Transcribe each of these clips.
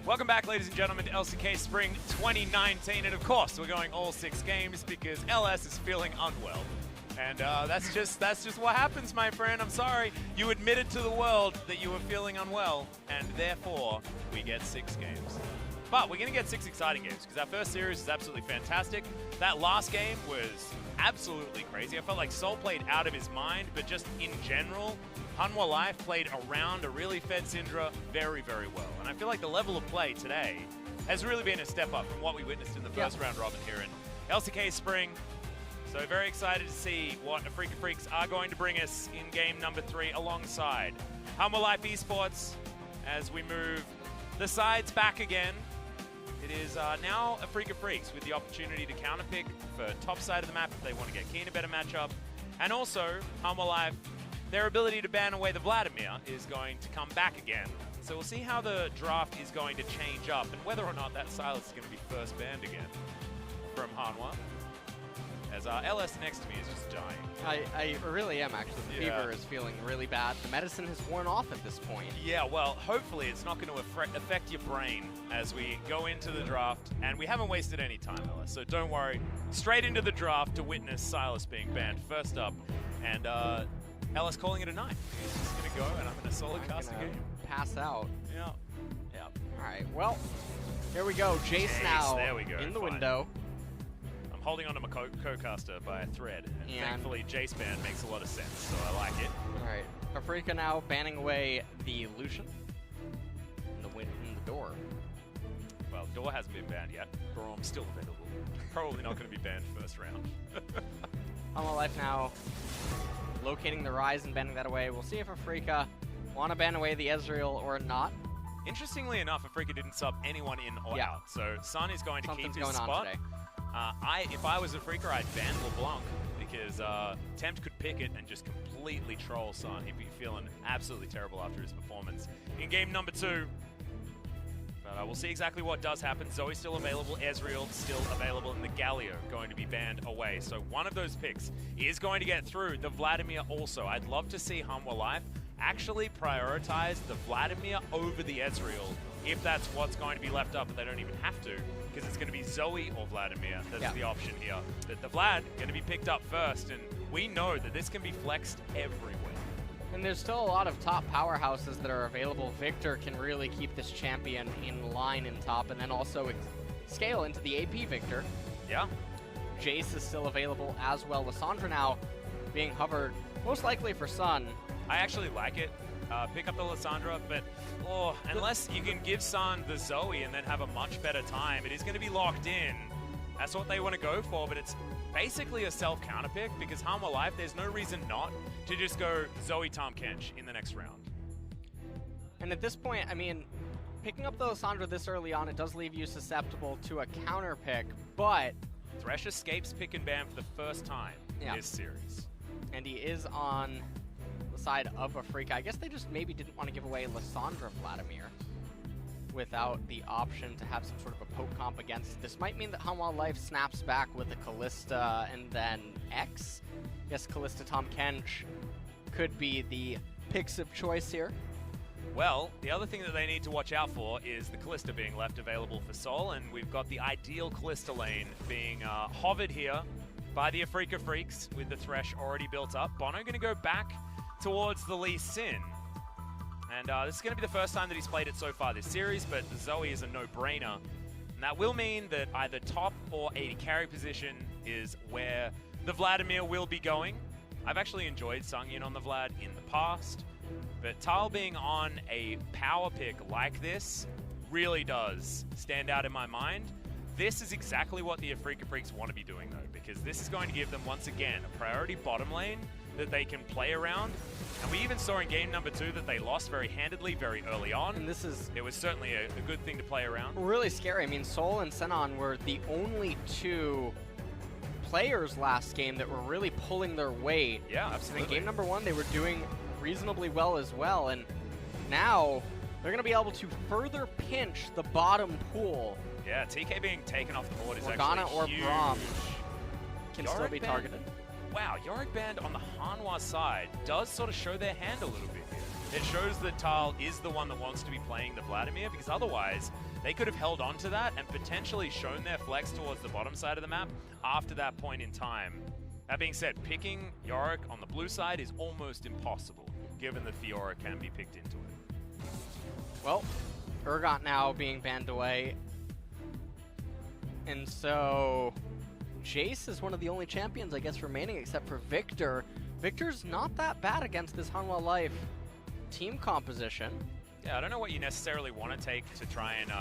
Welcome back, ladies and gentlemen, to LCK Spring 2019, and of course, we're going all 6 games because LS is feeling unwell. And that's just what happens, my friend. I'm sorry. You admitted to the world that you were feeling unwell, and therefore, we get 6 games. But we're going to get 6 exciting games because our first series is absolutely fantastic. That last game was absolutely crazy. I felt like Sol played out of his mind, but just in general, Hanwha Life played around a really fed Syndra very, very well. And I feel like the level of play today has really been a step up from what we witnessed in the first round robin here in LCK Spring. So very excited to see what Afreeca Freecs are going to bring us in game number 3 alongside Hanwha Life Esports as we move the sides back again. It is now Afreeca Freecs with the opportunity to counterpick for top side of the map if they want to get Kiin a better matchup. And also, Hanwha Life, their ability to ban away the Vladimir is going to come back again. So we'll see how the draft is going to change up and whether or not that Sylas is going to be first banned again from Hanwha. As LS next to me is just dying. I really am, actually. The fever is feeling really bad. The medicine has worn off at this point. Yeah, well, hopefully it's not going to affect your brain as we go into the draft. And we haven't wasted any time, LS, so don't worry. Straight into the draft to witness Sylas being banned first up. And LS calling it a night. He's just going to go, and I'm going to solo cast the game. Pass out. Yeah. All right, well, here we go. Jace now there we go. in the window. I'm holding onto my co-caster by a thread, and thankfully Jace ban makes a lot of sense, so I like it. All right, Afreeca now banning away the Lucian in the door. Well, door hasn't been banned yet. Gorom's still available. Probably not going to be banned first round. Hanwha Life now locating the Rise and banning that away. We'll see if Afreeca want to ban away the Ezreal or not. Interestingly enough, Afreeca didn't sub anyone in or out, so Sun is going to keep his spot. Today. If I was Afreeca, I'd ban LeBlanc because Tempt could pick it and just completely troll Sun. He'd be feeling absolutely terrible after his performance in game number 2. But we'll see exactly what does happen. Zoe's still available, Ezreal still available, and the Galio going to be banned away. So one of those picks is going to get through. The Vladimir also. I'd love to see Hanwha Life actually prioritize the Vladimir over the Ezreal if that's what's going to be left up, but they don't even have to because it's going to be Zoe or Vladimir. That's the option here. But the Vlad going to be picked up first, and we know that this can be flexed everywhere. And there's still a lot of top powerhouses that are available. Victor can really keep this champion in line in top, and then also scale into the AP Victor. Yeah. Jace is still available as well. Lissandra now being hovered, most likely for Sun. I actually like it. Pick up the Lissandra, but unless you can give Sun the Zoe and then have a much better time, it is going to be locked in. That's what they want to go for, but it's basically a self-counter pick because Hanwha Life, there's no reason not to just go Zoe Tahm Kench in the next round. And at this point, I mean, picking up the Lissandra this early on, it does leave you susceptible to a counter pick, but Thresh escapes pick and ban for the first time in this series. And he is on the side of Afreeca. I guess they just maybe didn't want to give away Lissandra Vladimir without the option to have some sort of a poke comp against. This might mean that Hanwha Life snaps back with the Kalista and then X. Yes, Kalista Tahm Kench could be the picks of choice here. Well, the other thing that they need to watch out for is the Kalista being left available for Sol, and we've got the ideal Kalista lane being hovered here by the Afreeca Freecs with the Thresh already built up. Bono going to go back towards the Lee Sin. And this is going to be the first time that he's played it so far this series, but Zoe is a no-brainer. And that will mean that either top or AD carry position is where the Vladimir will be going. I've actually enjoyed Sangyoon on the Vlad in the past, but Thal being on a power pick like this really does stand out in my mind. This is exactly what the Afreeca Freecs want to be doing, though, because this is going to give them, once again, a priority bottom lane that they can play around. And we even saw in game number 2 that they lost very handedly very early on. And it was certainly a good thing to play around. Really scary. I mean, Sol and Senan were the only 2 players last game that were really pulling their weight. Yeah, absolutely. And in game number 1, they were doing reasonably well as well. And now they're going to be able to further pinch the bottom pool. Yeah, TK being taken off the board is Morgana actually or huge. Braum can Yorick still be targeted. Wow, Yorick Band on the Hanwha side does sort of show their hand a little bit here. It shows that Thal is the one that wants to be playing the Vladimir, because otherwise they could have held on to that and potentially shown their flex towards the bottom side of the map after that point in time. That being said, picking Yorick on the blue side is almost impossible, given that Fiora can be picked into it. Well, Urgot now being banned away. And so Jace is one of the only champions, I guess, remaining except for Victor. Victor's not that bad against this Hanwha Life team composition. Yeah, I don't know what you necessarily want to take to try and...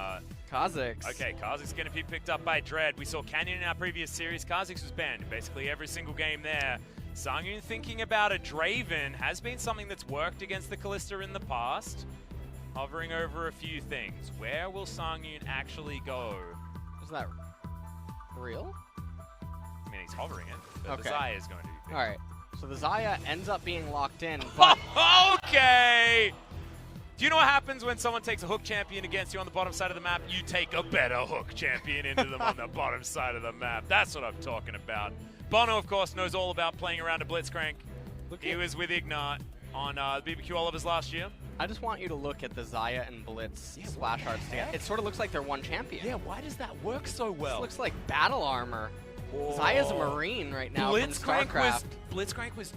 Kha'Zix. Okay, Kha'Zix going to be picked up by Dread. We saw Canyon in our previous series. Kha'Zix was banned in basically every single game there. Sangyoon thinking about a Draven has been something that's worked against the Kalista in the past. Hovering over a few things. Where will Sangyoon actually go? Is that real? I mean, he's hovering it, but Okay. the Xayah is going to be picked. All right. So the Xayah ends up being locked in, but... Okay! Do you know what happens when someone takes a hook champion against you on the bottom side of the map? You take a better hook champion into them on the bottom side of the map. That's what I'm talking about. Bono, of course, knows all about playing around a Blitzcrank. He was with Ignat on BBQ Oliver's last year. I just want you to look at the Xayah and Blitz splash arts together. It sort of looks like they're one champion. Yeah, why does that work so well? This looks like battle armor. Whoa. Xayah's a Marine right now from StarCraft. Blitzcrank was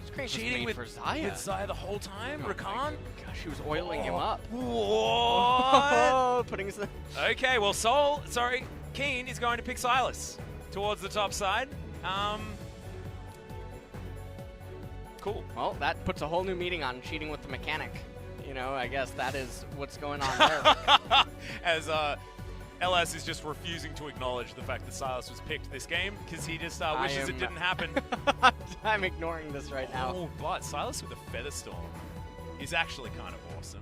Blitzcrank cheating was made with for Xayah. Xayah the whole time? Oh my Rakan? Gosh, she was oiling him up. What? Putting his... Okay, well, Kiin is going to pick Sylas towards the top side. Cool. Well, that puts a whole new meaning on cheating with the mechanic. You know, I guess that is what's going on there. As LS is just refusing to acknowledge the fact that Sylas was picked this game because he just wishes it didn't happen. I'm ignoring this right now. Oh, but Sylas with a Feather Storm is actually kind of awesome.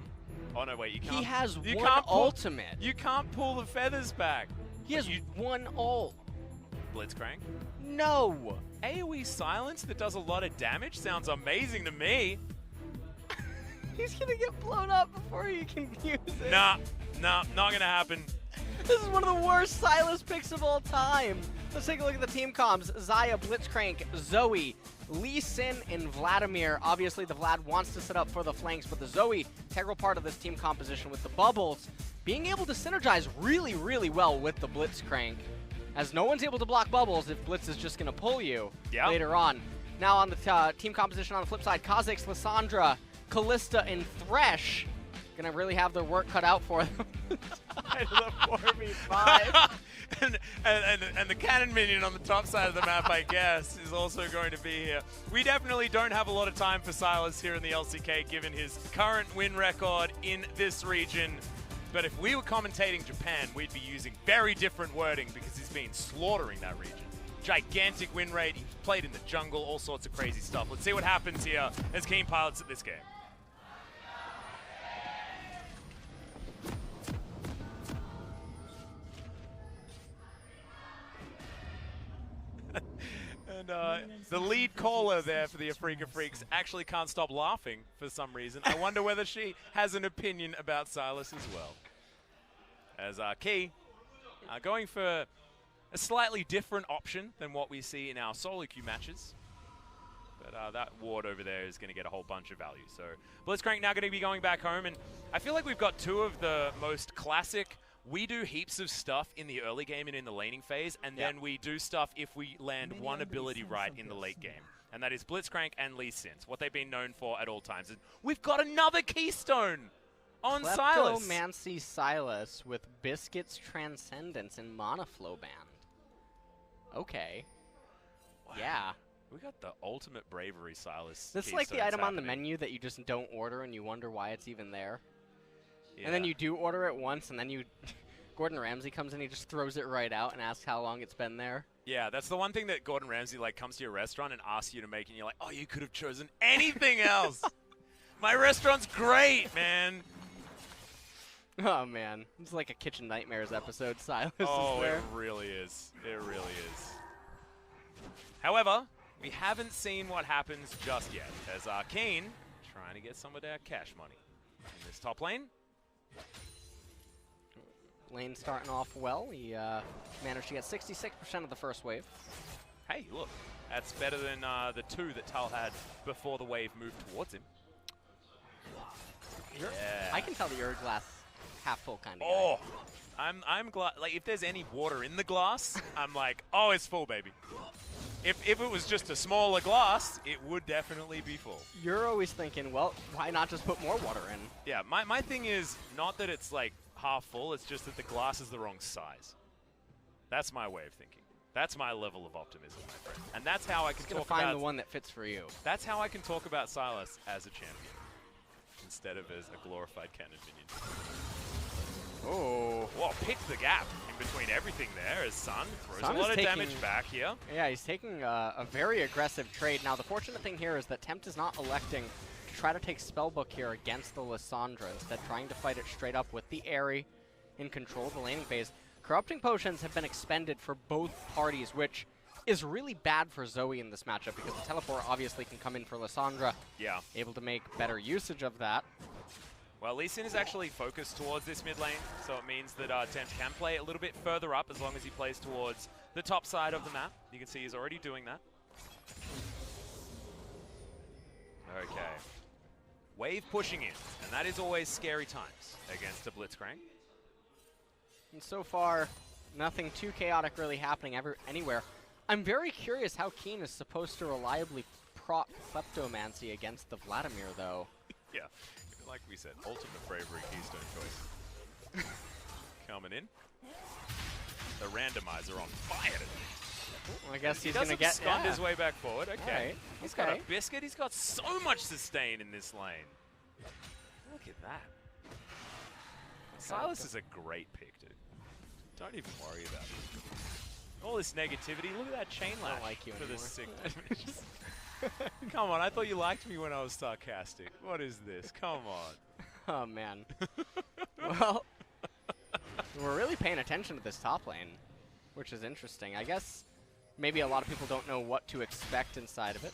Oh, no, wait, you can't. He has you one can't pull, ultimate. You can't pull the feathers back. He has one ult. Blitzcrank? No. AoE silence that does a lot of damage sounds amazing to me. He's gonna get blown up before he can use it. Nah, not gonna happen. This is one of the worst Sylas picks of all time. Let's take a look at the team comms. Xayah, Blitzcrank, Zoe, Lee Sin, and Vladimir. Obviously, the Vlad wants to set up for the flanks, but the Zoe, integral part of this team composition with the bubbles, being able to synergize really, really well with the Blitzcrank, as no one's able to block bubbles if Blitz is just going to pull you later on. Now on the team composition on the flip side, Kha'Zix, Lissandra, Kalista, and Thresh going to really have their work cut out for them. Side of the 4v5. and the cannon minion on the top side of the map, I guess, is also going to be here. We definitely don't have a lot of time for Sylas here in the LCK, given his current win record in this region. But if we were commentating Japan, we'd be using very different wording because he's been slaughtering that region. Gigantic win rate, he's played in the jungle, all sorts of crazy stuff. Let's see what happens here as Kiin pilots at this game. And the lead caller there for the Afreeca Freecs actually can't stop laughing for some reason. I wonder whether she has an opinion about Sylas as well. As Kiin going for a slightly different option than what we see in our solo queue matches. But that ward over there is going to get a whole bunch of value. So Blitzcrank now going to be going back home. And I feel like we've got two of the most classic. We do heaps of stuff in the early game and in the laning phase, and then we do stuff if we land one ability right in the late game. And that is Blitzcrank and Lee Sin, what they've been known for at all times. And we've got another keystone on Sylas. Kleptomancy Sylas with Biscuit's Transcendence and Monoflow Band. Okay. Wow. Yeah. We got the ultimate bravery Sylas. This is like the item on the menu that you just don't order and you wonder why it's even there. Yeah. And then you do order it once, and then Gordon Ramsay comes in, he just throws it right out and asks how long it's been there. Yeah, that's the one thing that Gordon Ramsay comes to your restaurant and asks you to make, and you're like, oh, you could have chosen anything else. My restaurant's great, man. Oh, man. It's like a Kitchen Nightmares episode, Sylas is there. It really is. It really is. However, we haven't seen what happens just yet, as Kiin trying to get some of their cash money in this top lane. Lane starting off well. He managed to get 66% of the first wave. Hey, look. That's better than the 2 that Thal had before the wave moved towards him. I can tell that you're a glass half full kind of Oh, I'm glad. Like, if there's any water in the glass, I'm like, oh, it's full, baby. If it was just a smaller glass, it would definitely be full. You're always thinking, well, why not just put more water in? Yeah, my thing is not that it's like half full, it's just that the glass is the wrong size. That's my way of thinking. That's my level of optimism, my friend. And that's how I can talk about... find the one that fits for you. That's how I can talk about Sylas as a champion, instead of as a glorified cannon minion. Oh. Whoa, picked the gap in between everything there as Sun throws Sun a lot of damage back here. Yeah, he's taking a very aggressive trade. Now, the fortunate thing here is that Tempt is not electing to try to take Spellbook here against the Lissandra, instead trying to fight it straight up with the Aerie in control of the laning phase. Corrupting Potions have been expended for both parties, which is really bad for Zoe in this matchup because the teleport obviously can come in for Lissandra. Yeah. Able to make better usage of that. Well, Lee Sin is actually focused towards this mid lane, so it means that Tempt can play a little bit further up as long as he plays towards the top side of the map. You can see he's already doing that. Okay. Wave pushing in, and that is always scary times against a Blitzcrank. And so far, nothing too chaotic really happening anywhere. I'm very curious how Kiin is supposed to reliably proc Kleptomancy against the Vladimir, though. Yeah, like we said, ultimate bravery keystone choice. Coming in. The randomizer on fire today. Well, I guess he's going to get stunned his way back forward. Okay. Right. He's got a biscuit. He's got so much sustain in this lane. Look at that. Sylas is a great pick, dude. Don't even worry about it. All this negativity. Look at that chain lash. I don't like you for anymore. this sick damage. Come on, I thought you liked me when I was sarcastic. What is this? Come on. Oh, man. Well, we're really paying attention to this top lane, which is interesting. I guess maybe a lot of people don't know what to expect inside of it.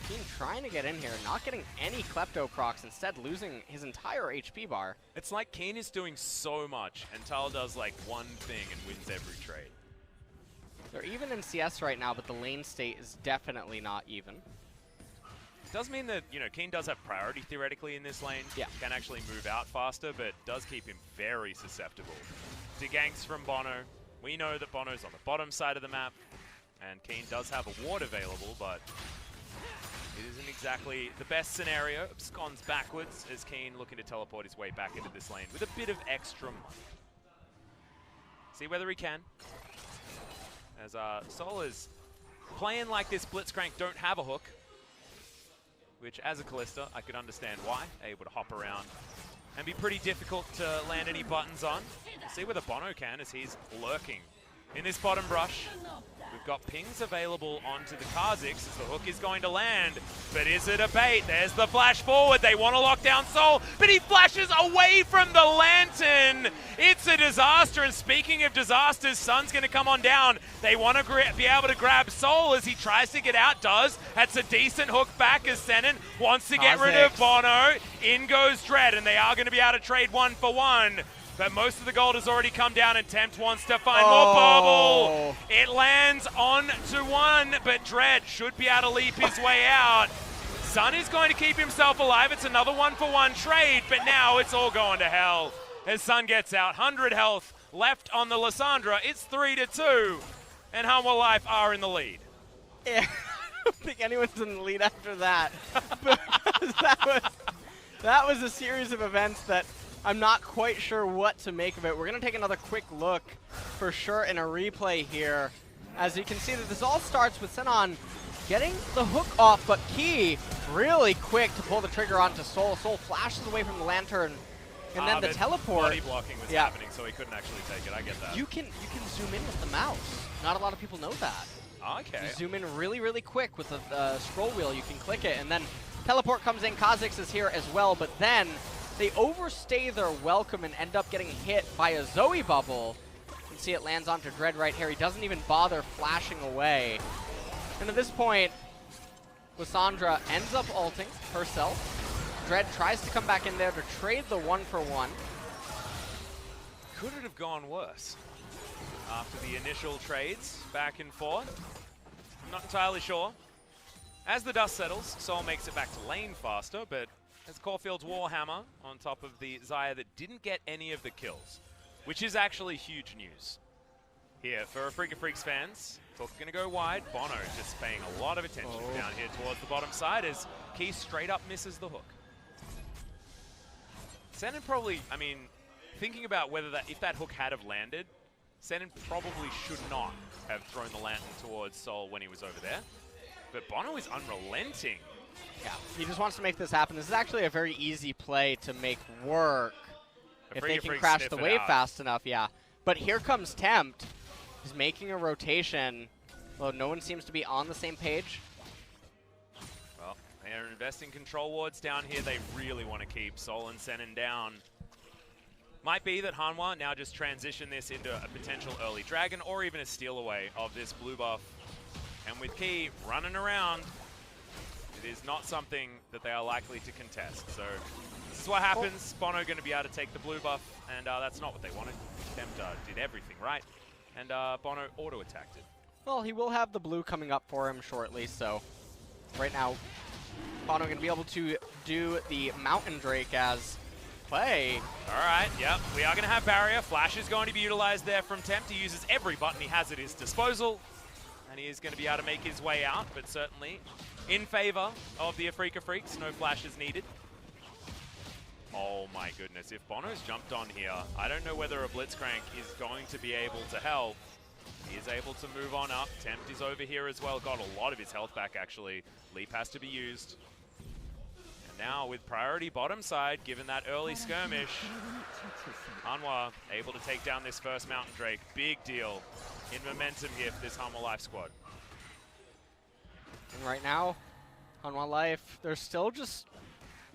Kiin trying to get in here, not getting any Klepto procs, instead losing his entire HP bar. It's like Kiin is doing so much, and Thal does like one thing and wins every trade. They're even in CS right now, but the lane state is definitely not even. It does mean that, you know, Kiin does have priority theoretically in this lane. Yeah. Can actually move out faster, but does keep him very susceptible to ganks from Bono. We know that Bono's on the bottom side of the map, and Kiin does have a ward available, but it isn't exactly the best scenario. Absconds backwards as Kiin looking to teleport his way back into this lane with a bit of extra money. See whether he can. As Sol is playing like this Blitzcrank don't have a hook, which as a Kalista, I could understand why. Able to hop around and be pretty difficult to land any buttons on. We'll see whether Bono can as he's lurking in this bottom brush. We've got pings available onto the Kha'Zix as the hook is going to land. But is it a bait? There's the flash forward. They want to lock down Sol, but he flashes away from the lantern. It's a disaster, and speaking of disasters, Sun's going to come on down. They want to be able to grab Sol as he tries to get out. That's a decent hook back as Senan wants to get rid of Bono. In goes Dread, and they are going to be able to trade 1-for-1. But most of the gold has already come down, and Tempt wants to find more bubble. It lands on to one, but Dread should be able to leap his way out. Sun is going to keep himself alive. It's another 1-for-1 trade, but now it's all going to hell as Sun gets out. 100 health left on the Lissandra. It's 3-2, and Hanwha Life are in the lead. Yeah, I don't think anyone's in the lead after that. that was a series of events that I'm not quite sure what to make of it. We're going to take another quick look for sure in a replay here. As you can see that this all starts with Senan getting the hook off, but Key really quick to pull the trigger onto Sol. Sol flashes away from the lantern, and then the teleport. Body blocking was happening, so he couldn't actually take it. I get that. You can zoom in with the mouse. Not a lot of people know that. Okay. You zoom in really, really quick with the scroll wheel. You can click it, and then teleport comes in. Kha'Zix is here as well, but then they overstay their welcome and end up getting hit by a Zoe bubble. You can see it lands onto Dread right here. He doesn't even bother flashing away. And at this point, Lissandra ends up ulting herself. Dread tries to come back in there to trade the 1-for-1. Could it have gone worse? After the initial trades back and forth? I'm not entirely sure. As the dust settles, Sol makes it back to lane faster, but There's Caulfield's Warhammer on top of the Xayah that didn't get any of the kills, which is actually huge news. Here, for Afreeca Freecs fans, hook going to go wide. Bono just paying a lot of attention down here towards the bottom side as Kiin straight up misses the hook. Senan probably, I mean, thinking about whether if that hook had have landed, Senan probably should not have thrown the lantern towards Sol when he was over there. But Bono is unrelenting. Yeah, he just wants to make this happen. This is actually a very easy play to make work if they can crash the wave fast enough, yeah. But here comes Tempt. He's making a rotation. Well, no one seems to be on the same page. Well, they're investing control wards down here. They really want to keep Sol and Senan down. Might be that Hanwha now just transition this into a potential early dragon or even a steal away of this blue buff. And with Kiin running around, it is not something that they are likely to contest. So this is what happens. Bono going to be able to take the blue buff, and that's not what they wanted. Tempt did everything right, and Bono auto-attacked it. Well, he will have the blue coming up for him shortly, so right now, Bono going to be able to do the Mountain Drake as play. All right, yep, we are going to have barrier. Flash is going to be utilized there from Tempt. He uses every button he has at his disposal, and he is going to be able to make his way out, but certainly in favor of the Afreeca Freecs. No flashes needed. Oh my goodness, if Bono's jumped on here, I don't know whether a Blitzcrank is going to be able to help. He is able to move on up. Tempt is over here as well. Got a lot of his health back, actually. Leap has to be used. And now with priority bottom side, given that early skirmish, Hanwha able to take down this first Mountain Drake. Big deal in momentum here for this Hanwha Life squad. And right now, Hanwha Life, they're still just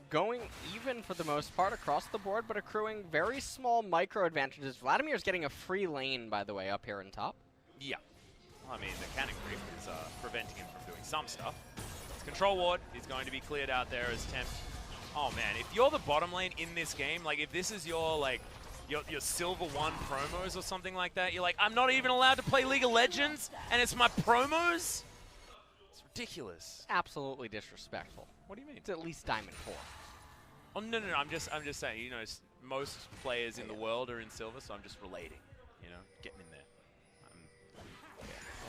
going even for the most part across the board, but accruing very small micro advantages. Vladimir's getting a free lane, by the way, up here in top. Yeah. I mean, the cannon creep is preventing him from doing some stuff. His control ward is going to be cleared out there as Tempt. Oh man, if you're the bottom lane in this game, like if this is your like your Silver 1 promos or something like that, you're like, I'm not even allowed to play League of Legends and it's my promos? It's ridiculous. Absolutely disrespectful. What do you mean? It's at least Diamond 4. Oh no, I'm just saying, you know, most players in the world are in Silver, so I'm just relating, you know, getting in there.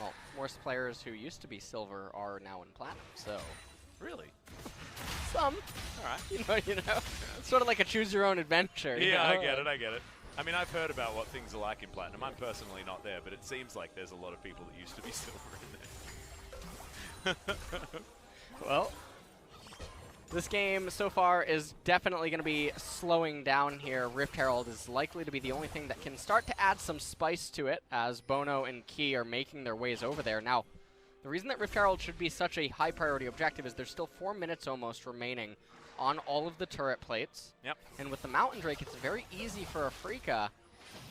Well, most players who used to be Silver are now in Platinum, so. Really? Some. All right. You know, it's sort of like a choose your own adventure. Yeah, you know? I get it. I mean, I've heard about what things are like in Platinum. I'm personally not there, but it seems like there's a lot of people that used to be Silver in there. Well, this game so far is definitely going to be slowing down here. Rift Herald is likely to be the only thing that can start to add some spice to it as Bono and Kiin are making their ways over there. Now, the reason that Rift Herald should be such a high priority objective is there's still 4 minutes almost remaining on all of the turret plates. Yep. And with the Mountain Drake, it's very easy for Afreeca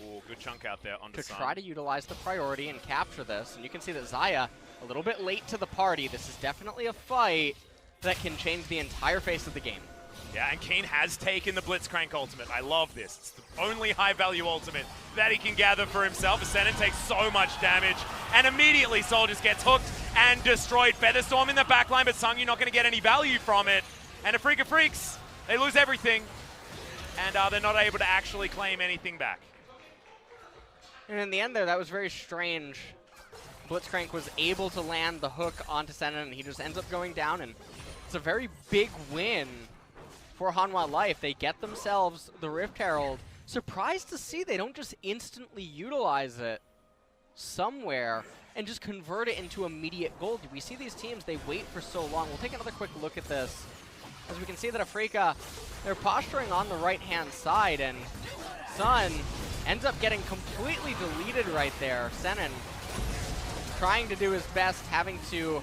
Ooh, good chunk out there onto to try to utilize the priority and capture this. And you can see that Xayah, a little bit late to the party. This is definitely a fight that can change the entire face of the game. Yeah, and Kiin has taken the Blitzcrank ultimate. I love this. It's the only high-value ultimate that he can gather for himself. Senan takes so much damage, and immediately Sol just gets hooked and destroyed. Featherstorm in the backline, but Sangyoon not going to get any value from it. And Afreeca Freecs, they lose everything, and they're not able to actually claim anything back. And in the end there, that was very strange. Blitzcrank was able to land the hook onto Senan, and he just ends up going down, and it's a very big win for Hanwha Life. They get themselves the Rift Herald. Surprised to see they don't just instantly utilize it somewhere and just convert it into immediate gold. We see these teams, they wait for so long. We'll take another quick look at this. As we can see that Afreeca, they're posturing on the right-hand side, and Sun ends up getting completely deleted right there. Senan trying to do his best, having to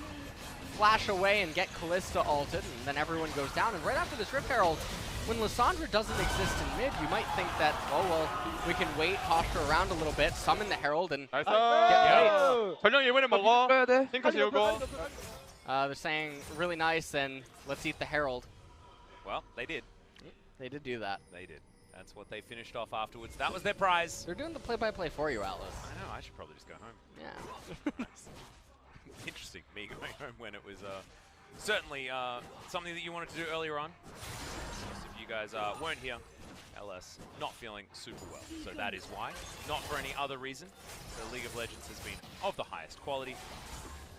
flash away and get Kalista ulted, and then everyone goes down. And right after this Rift Herald, when Lissandra doesn't exist in mid, you might think that, oh, well, we can wait, posture around a little bit, summon the Herald, and get late. They're saying, really nice, and let's eat the Herald. Well, they did. They did do that. They did. That's what they finished off afterwards. That was their prize. They're doing the play-by-play for you, Atlas. I know. I should probably just go home. Yeah. Interesting, me going home when it was certainly something that you wanted to do earlier on. guys weren't here. LS not feeling super well, so that is why. Not for any other reason. The League of Legends has been of the highest quality.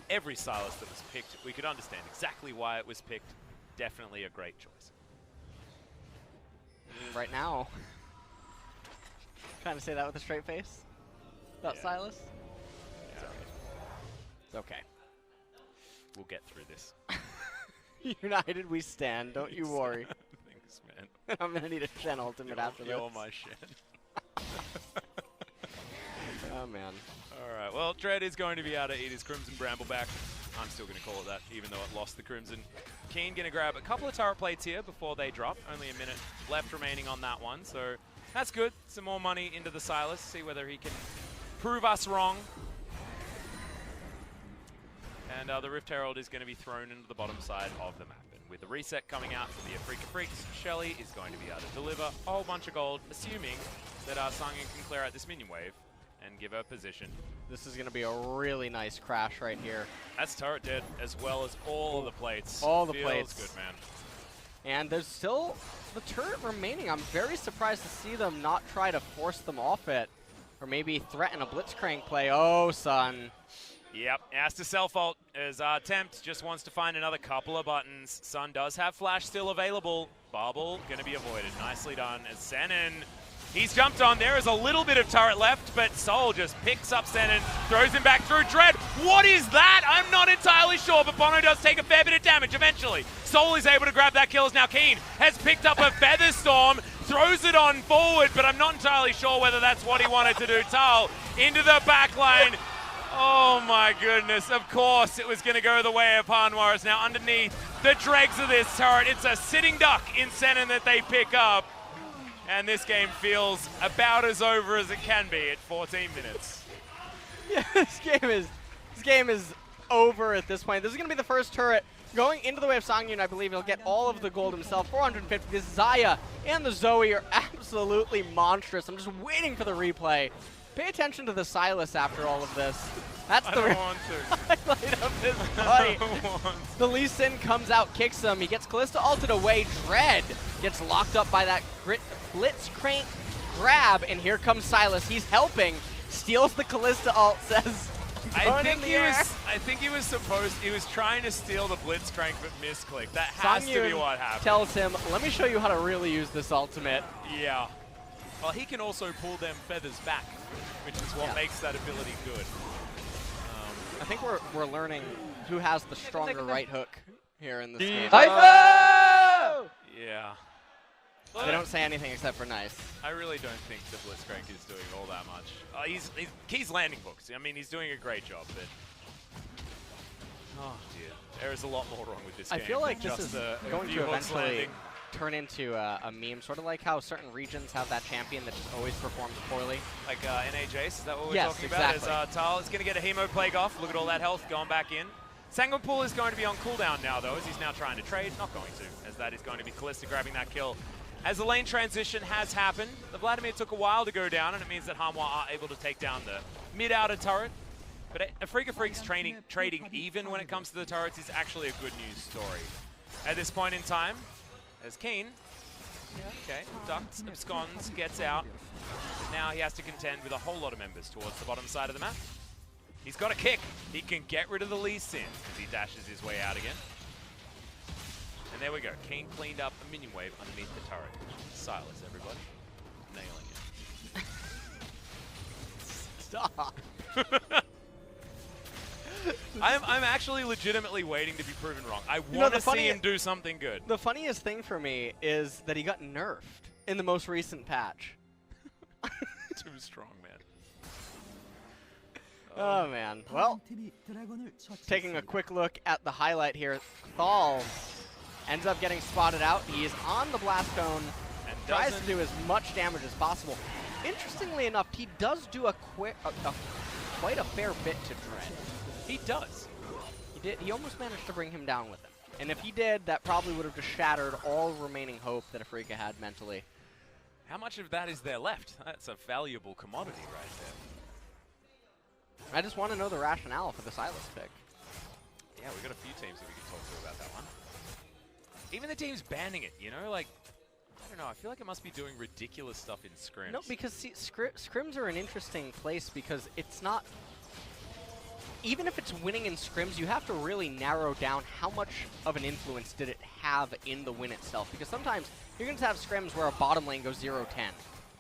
Every Sylas that was picked, we could understand exactly why it was picked. Definitely a great choice. Right now, trying to say that with a straight face about Sylas. It's okay. It's okay. We'll get through this. United we stand, don't you worry. Thanks, man. I'm gonna need a Shen ultimate after this. You're my Shen. Oh man. Alright, well, Dread is going to be able to eat his Crimson Bramble back. I'm still going to call it that, even though it lost the Crimson. Kiin going to grab a couple of turret plates here before they drop. Only a minute left remaining on that one, so that's good. Some more money into the Sylas, see whether he can prove us wrong. And the Rift Herald is going to be thrown into the bottom side of the map. And with the reset coming out for the Afreeca Freecs, Shelly is going to be able to deliver a whole bunch of gold, assuming that Sangyoon can clear out this minion wave and give her position. This is going to be a really nice crash right here. That's turret dead, as well as all of the plates. All the Feels plates. good, man. And there's still the turret remaining. I'm very surprised to see them not try to force them off it, or maybe threaten a Blitzcrank play. Oh, son. Yep, has to self-ult as Tempt just wants to find another couple of buttons. Sun does have Flash still available. Bubble going to be avoided. Nicely done as Senan. He's jumped on. There is a little bit of turret left, but SSol just picks up Senan, throws him back through Dread. What is that? I'm not entirely sure, but Bono does take a fair bit of damage eventually. SSol is able to grab that kill as now Kiin has picked up a Feather Storm, throws it on forward, but I'm not entirely sure whether that's what he wanted to do. Thal into the back line. Oh my goodness, of course it was going to go the way of Hanwha. It's now underneath the dregs of this turret. It's a sitting duck in Senan that they pick up. And this game feels about as over as it can be at 14 minutes. Yeah, this game is over at this point. This is going to be the first turret going into the way of Sangyoon. I believe he'll get all of the gold himself. 450. This Xayah and the Zoe are absolutely monstrous. I'm just waiting for the replay. Pay attention to the Sylas after all of this. That's the highlight of this fight. The Lee Sin comes out, kicks him. He gets Kalista ulted away. Dread gets locked up by that Blitzcrank grab, and here comes Sylas. He's helping, steals the Kalista ult, says, I think he was trying to steal the Blitzcrank but misclicked. That has to be what happened. Tells him, let me show you how to really use this ultimate. Yeah. Well, he can also pull them feathers back, which is what makes that ability good. I think we're learning who has the stronger right hook here in this game. Yeah. They don't say anything except for nice. I really don't think the Blitzcrank is doing all that much. He's landing hooks. I mean, he's doing a great job, but oh dear, there is a lot more wrong with this game. I feel like this is going to eventually turn into a meme, sort of like how certain regions have that champion that just always performs poorly. Like NAJs, is that what we're talking exactly. about? As Thal is going to get a Hemo Plague off. Look at all that health going back in. Sangyoon Pool is going to be on cooldown now, though, as he's now trying to trade. Not going to, as that is going to be Kalista grabbing that kill. As the lane transition has happened, the Vladimir took a while to go down, and it means that Hanwha are able to take down the mid-outer turret. But Afreeca Freecs trading even when it comes to the turrets is actually a good news story. At this point in time, as Kiin, ducks, absconds, gets out. Now he has to contend with a whole lot of members towards the bottom side of the map. He's got a kick. He can get rid of the Lee Sin as he dashes his way out again. And there we go. Kiin cleaned up a minion wave underneath the turret. Sylas, everybody. Nailing it. Stop. I'm actually legitimately waiting to be proven wrong. I want to see him do something good. The funniest thing for me is that he got nerfed in the most recent patch. Too strong, man. Oh, man. Well, taking a quick look at the highlight here, Thal ends up getting spotted out. He is on the blast cone and tries to do as much damage as possible. Interestingly enough, he does do quite a fair bit to Dread. He does. He did. He almost managed to bring him down with him. And if he did, that probably would have just shattered all remaining hope that Afreeca had mentally. How much of that is there left? That's a valuable commodity right there. I just want to know the rationale for the Sylas pick. Yeah, we've got a few teams that we can talk to about that one. Even the teams banning it, you know, like, don't know. I feel like it must be doing ridiculous stuff in scrims. No, because see, scrims are an interesting place because it's not... Even if it's winning in scrims, you have to really narrow down how much of an influence did it have in the win itself. Because sometimes you're going to have scrims where a bottom lane goes 0-10.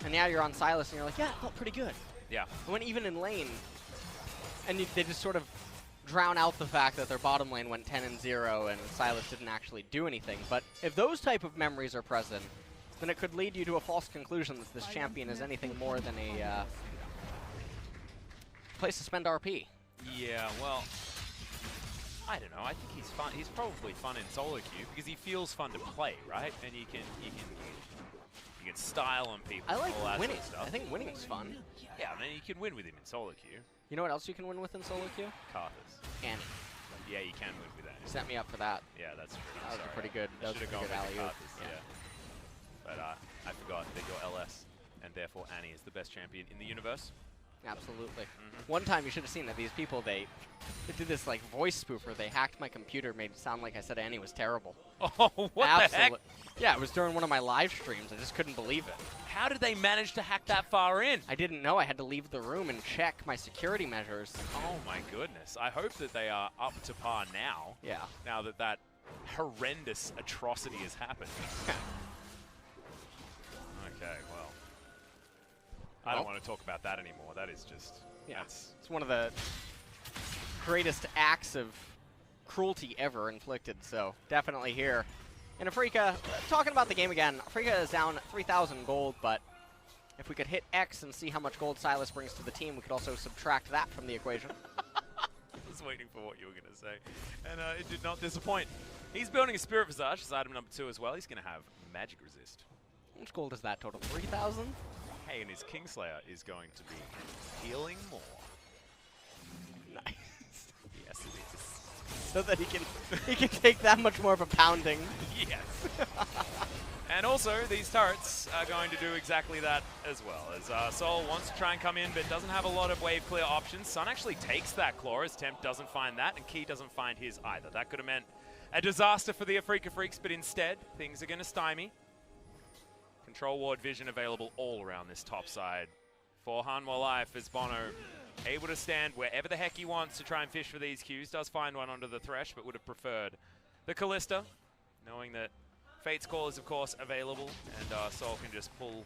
And now you're on Sylas and you're like, yeah, it felt pretty good. Yeah. When even in lane, and they just sort of drown out the fact that their bottom lane went 10-0 and Sylas didn't actually do anything. But if those type of memories are present, then it could lead you to a false conclusion that this champion is anything more than a place to spend RP. Yeah, well, I don't know. I think he's fun. He's probably fun in solo queue because he feels fun to play, right? And you can style on people. I like all that winning. Sort of stuff. I think winning is fun. Yeah, I mean, you can win with him in solo queue. You know what else you can win with in solo queue? Karthus. Annie. Yeah, you can win with that. Set me up for that. Yeah, that's true. That was a pretty good. I That was a should have pretty gone good with alley-oop. Karthus, yeah. But I forgot that you're LS, and therefore Annie is the best champion in the universe. Absolutely. One time you should have seen that these people, they did this like voice spoofer. They hacked my computer, made it sound like I said Annie was terrible. Oh, what the heck? Yeah, it was during one of my live streams. I just couldn't believe it. How did they manage to hack that far in? I didn't know. I had to leave the room and check my security measures. Oh my goodness. I hope that they are up to par now. Yeah. Now that that horrendous atrocity has happened. Okay, well. I don't want to talk about that anymore. That is just... Yeah. It's one of the greatest acts of cruelty ever inflicted, so definitely here. And Afreeca, talking about the game again, Afreeca is down 3,000 gold, but if we could hit X and see how much gold Sylas brings to the team, we could also subtract that from the equation. I was waiting for what you were going to say, and it did not disappoint. He's building a Spirit Visage as item number 2 as well. He's going to have Magic Resist. How much gold is that total? 3,000? Hey, and his Kingslayer is going to be healing more. Nice. Yes, it is. So that he can take that much more of a pounding. Yes. And also, these turrets are going to do exactly that as well. As Sol wants to try and come in, but doesn't have a lot of wave clear options. Sun actually takes that claw as Tempt doesn't find that, and Key doesn't find his either. That could have meant a disaster for the Afreeca Freecs, but instead, things are going to stymie. Control ward vision available all around this top side for Hanwha Life as Bono able to stand wherever the heck he wants to try and fish for these Qs. Does find one onto the Thresh, but would have preferred the Kalista, knowing that Fate's Call is, of course, available, and Sol can just pull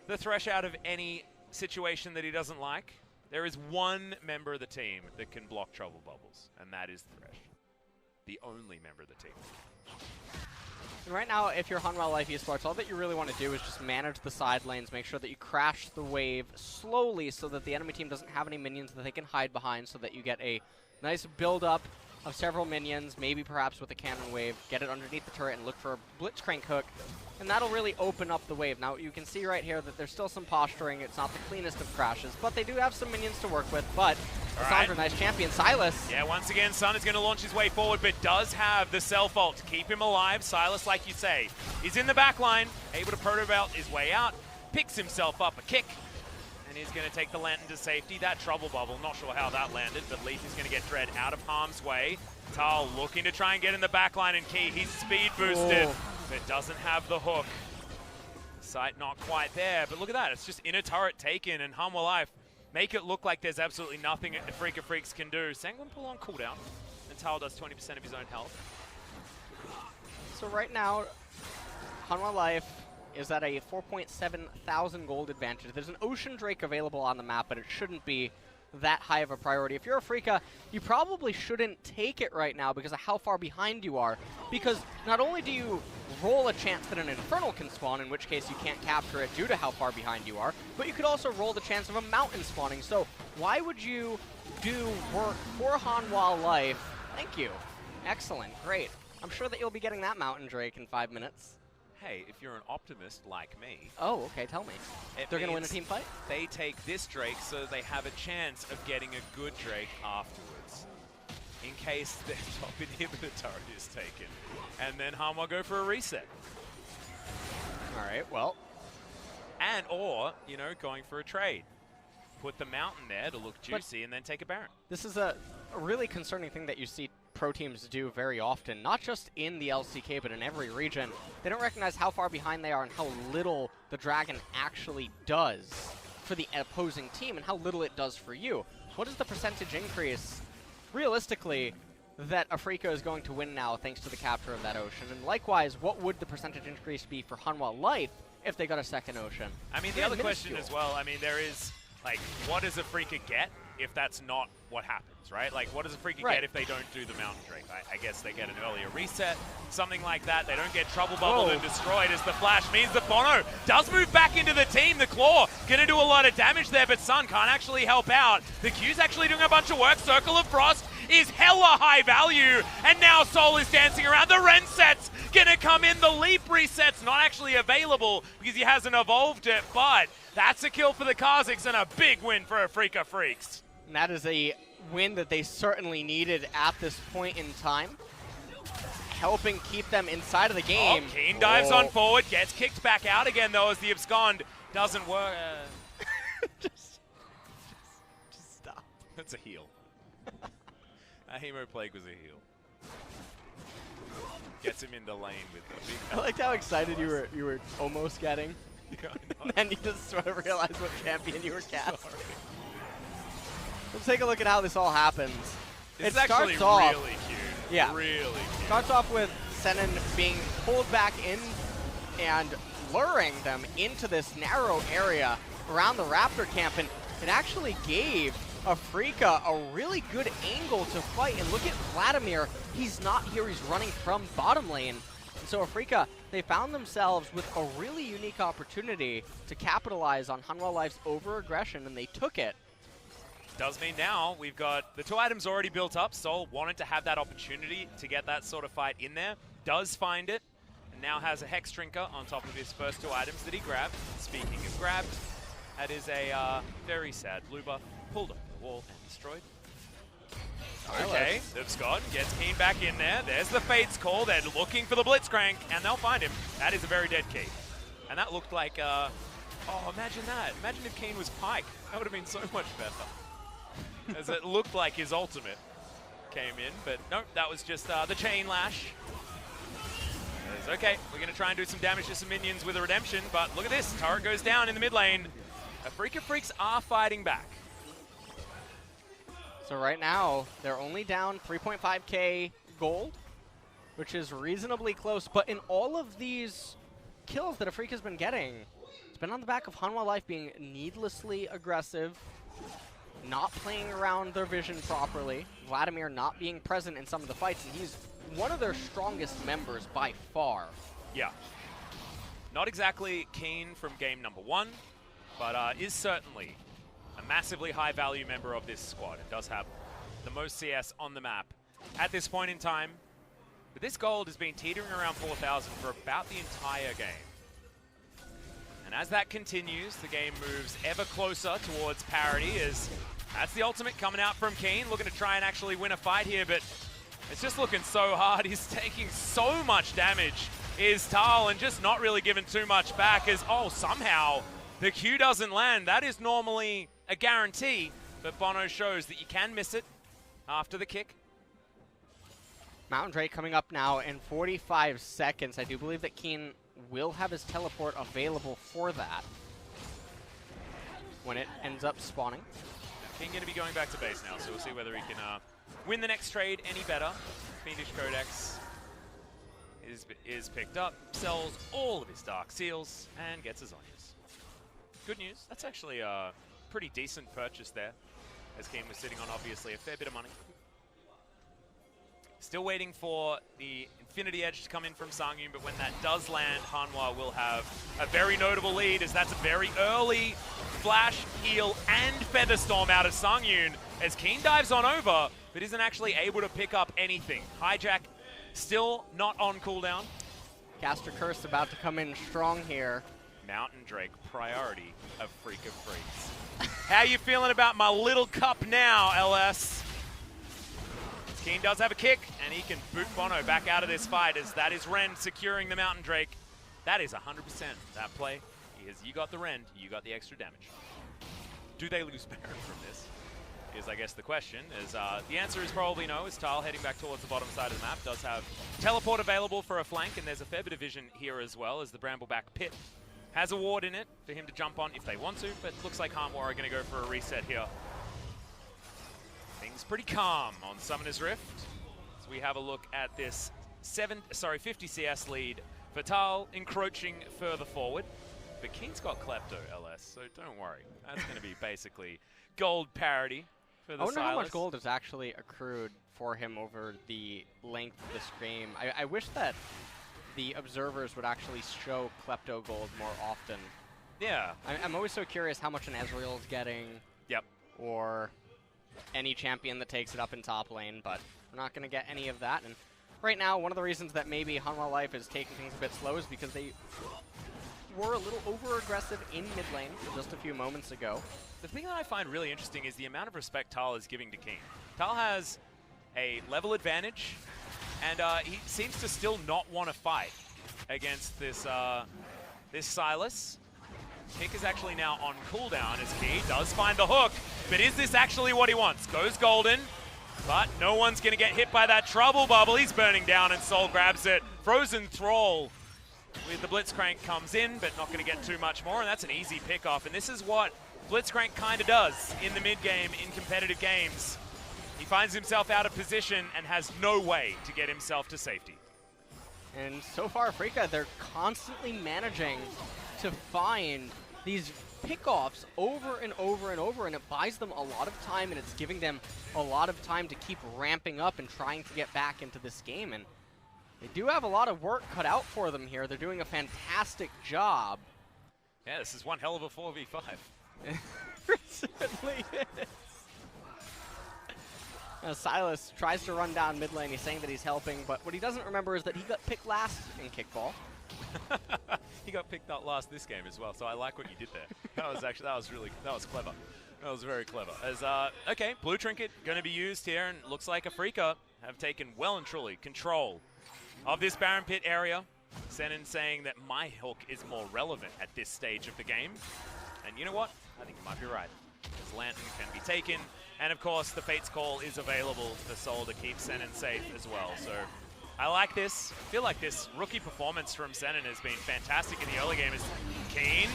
the Thresh out of any situation that he doesn't like. There is one member of the team that can block Trouble Bubbles, and that is Thresh. The only member of the team. And right now, if you're Hanwha Life Esports, all that you really want to do is just manage the side lanes, make sure that you crash the wave slowly so that the enemy team doesn't have any minions that they can hide behind, so that you get a nice build-up of several minions, maybe perhaps with a cannon wave, get it underneath the turret and look for a Blitzcrank hook, and that'll really open up the wave. Now, you can see right here that there's still some posturing. It's not the cleanest of crashes, but they do have some minions to work with, but Lissandra, nice champion. Sylas. Yeah, once again, Sun is going to launch his way forward, but does have the self-ult to keep him alive. Sylas, like you say, he's in the back line, able to proto-belt his way out, picks himself up a kick, and he's going to take the Lantern to safety. That Trouble Bubble, not sure how that landed, but Leaf is going to get Dread out of harm's way. Thal looking to try and get in the back line, and Key, he's speed boosted, but doesn't have the hook. Sight not quite there, but look at that. It's just inner turret taken, and Hanwha Life make it look like there's absolutely nothing Afreeca Freecs can do. Sangyoon pull on cooldown, and Thal does 20% of his own health. So right now, Hanwha Life is at a 4,700 gold advantage. There's an Ocean Drake available on the map, but it shouldn't be that high of a priority. If you're Afreeca, you probably shouldn't take it right now because of how far behind you are. Because not only do you roll a chance that an Infernal can spawn, in which case you can't capture it due to how far behind you are, but you could also roll the chance of a Mountain spawning. So why would you do work for Hanwha Life? Thank you. Excellent. Great. I'm sure that you'll be getting that Mountain Drake in 5 minutes. Hey, if you're an optimist like me... Oh, okay, tell me. They're going to win a team fight? They take this Drake so that they have a chance of getting a good Drake afterwards, in case their top inhibitor turret is taken. And then Hanwha go for a reset. All right, well. And, or, you know, going for a trade. Put the Mountain there to look juicy and then take a Baron. This is a really concerning thing that you see pro teams do very often, not just in the LCK, but in every region. They don't recognize how far behind they are and how little the Dragon actually does for the opposing team and how little it does for you. What is the percentage increase, realistically, that Afreeca is going to win now thanks to the capture of that Ocean? And likewise, what would the percentage increase be for Hanwha Light if they got a second Ocean? I mean, the other question as well, I mean, there is, like, what does Afreeca get if that's not what happens, right? Like, what does Afreeca get if they don't do the Mountain Drake? I guess they get an earlier reset, something like that. They don't get Trouble Bubbled and destroyed as the flash means that Bono does move back into the team. The Claw gonna do a lot of damage there, but Sun can't actually help out. The Q's actually doing a bunch of work. Circle of Frost is hella high value, and now Sol is dancing around. The Ren set's gonna come in. The Leap reset's not actually available because he hasn't evolved it, but that's a kill for the Kha'Zix and a big win for Afreeca Freecs. And that is a win that they certainly needed at this point in time, helping keep them inside of the game. Oh, Kiin dives on forward, gets kicked back out again though as the abscond doesn't work. just stop. That's a heal. A Hemo Plague was a heal. Gets him in the lane with the big... I liked how excited you were almost getting. Yeah, And then you just sort of realized what champion you were cast. Let's take a look at how this all happens. It's it actually starts off, really cute. Yeah. Really cute. Starts off with Senan being pulled back in and luring them into this narrow area around the Raptor camp, and it actually gave Afreeca a really good angle to fight. And look at Vladimir. He's not here. He's running from bottom lane. And so Afreeca, they found themselves with a really unique opportunity to capitalize on Hanwha Life's over-aggression, and they took it. Does mean now we've got the 2 items already built up. Sol wanted to have that opportunity to get that sort of fight in there. Does find it. And now has a Hex Trinker on top of his first 2 items that he grabbed. Speaking of grabbed, that is a very sad blue buff pulled up the wall and destroyed. Okay, Abscond gets Kiin back in there. There's the Fate's call. They're looking for the Blitzcrank, and they'll find him. That is a very dead Kiin. And that looked like, oh, imagine that. Imagine if Kiin was Pike. That would have been so much better. As it looked like his ultimate came in, but nope, that was just the Chain Lash. Okay, we're going to try and do some damage to some minions with a redemption, but look at this. Turret goes down in the mid lane. Afreeca Freecs are fighting back. So right now, they're only down 3.5k gold, which is reasonably close. But in all of these kills that Afreeca's been getting, it's been on the back of Hanwha Life being needlessly aggressive, not playing around their vision properly, Vladimir not being present in some of the fights, and he's one of their strongest members by far. Yeah. Not exactly Kiin from game number 1, but is certainly a massively high-value member of this squad and does have the most CS on the map at this point in time. But this gold has been teetering around 4,000 for about the entire game. And as that continues, the game moves ever closer towards parity as that's the ultimate coming out from Kiin, looking to try and actually win a fight here, but it's just looking so hard. He's taking so much damage, is Thal, and just not really giving too much back as, oh, somehow the Q doesn't land. That is normally a guarantee, but Bono shows that you can miss it after the kick. Mountain Drake coming up now in 45 seconds. I do believe that Kiin will have his teleport available for that when it ends up spawning. Kiin going to be going back to base now, so we'll see whether he can win the next trade any better. Fiendish Codex is picked up, sells all of his Dark Seals, and gets his Onions. Good news. That's actually a pretty decent purchase there, as Kiin was sitting on obviously a fair bit of money. Still waiting for the Infinity Edge to come in from Sangyoon, but when that does land, Hanwha will have a very notable lead, as that's a very early flash, heal, and Featherstorm out of Sangyoon, as Kiin dives on over, but isn't actually able to pick up anything. Hijack still not on cooldown. Caster Curse about to come in strong here. Mountain Drake, priority of Afreeca Freecs. How you feeling about my little cup now, LS? Kiin does have a kick, and he can boot Bono back out of this fight, as that is Ren securing the Mountain Drake. That is 100% that play. Is you got the Ren, you got the extra damage. Do they lose Baron from this? is, I guess, the question. The answer is probably no, as Thal heading back towards the bottom side of the map does have teleport available for a flank, and there's a fair bit of vision here as well, as the Brambleback pit has a ward in it for him to jump on if they want to, but looks like Hanwha are going to go for a reset here. Things pretty calm on Summoner's Rift. So we have a look at this 50 CS lead for Thal, encroaching further forward. But Kiin's got Klepto, LS, so don't worry. That's going to be basically gold parity for the I wonder Sylas. how much gold has actually accrued for him over the length of this game. I wish that the observers would actually show Klepto gold more often. Yeah. I'm always so curious how much an Ezreal's getting. Yep. Or any champion that takes it up in top lane, but we're not going to get any of that. And right now, one of the reasons that maybe Hanwha Life is taking things a bit slow is because they were a little over-aggressive in mid lane just a few moments ago. The thing that I find really interesting is the amount of respect Thal is giving to Kiin. Thal has a level advantage, and he seems to still not want to fight against this this Sylas. Kick is actually now on cooldown as Kiin does find the hook, but is this actually what he wants? Goes golden, but no one's going to get hit by that trouble bubble. He's burning down, and Sol grabs it. Frozen Thrall with the Blitzcrank comes in, but not going to get too much more, and that's an easy pick-off. And this is what Blitzcrank kind of does in the mid-game in competitive games. He finds himself out of position and has no way to get himself to safety. And so far, Afreeca, they're constantly managing to find these pickoffs over and over and over, and it buys them a lot of time, and it's giving them a lot of time to keep ramping up and trying to get back into this game. And they do have a lot of work cut out for them here. They're doing a fantastic job. Yeah, this is one hell of a 4v5. It certainly is. Sylas tries to run down mid lane. He's saying that he's helping, but what he doesn't remember is that he got picked last in kickball. He got picked up last this game as well, so I like what you did there. That was clever. That was very clever. As okay, blue trinket going to be used here, and looks like Afreeca have taken well and truly control of this Baron Pit area. Senan saying that my hook is more relevant at this stage of the game. And you know what? I think you might be right. As Lantern can be taken, and of course the Fate's Call is available for Sol to keep Senan safe as well. So I like this. I feel like this rookie performance from Senan has been fantastic in the early game. As Kiin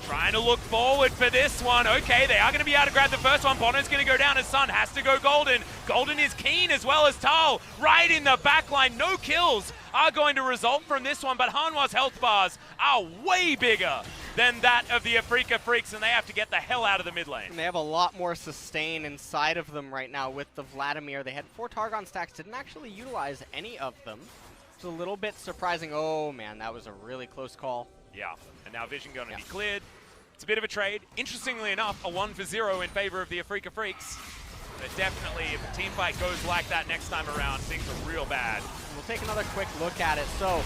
trying to look forward for this one. Okay, they are going to be able to grab the first one. Bono's going to go down. His son has to go golden. Golden is Kiin as well as Thal. Right in the back line. No kills are going to result from this one, but Hanwha's health bars are way bigger than that of the Afreeca Freecs, and they have to get the hell out of the mid lane. And they have a lot more sustain inside of them right now with the Vladimir. They had 4 Targon stacks, didn't actually utilize any of them. It's a little bit surprising. Oh man, that was a really close call. Yeah, and now vision going to be cleared. It's a bit of a trade. Interestingly enough, a 1-for-0 in favor of the Afreeca Freecs. But definitely, if a team fight goes like that next time around, things are real bad. We'll take another quick look at it. So,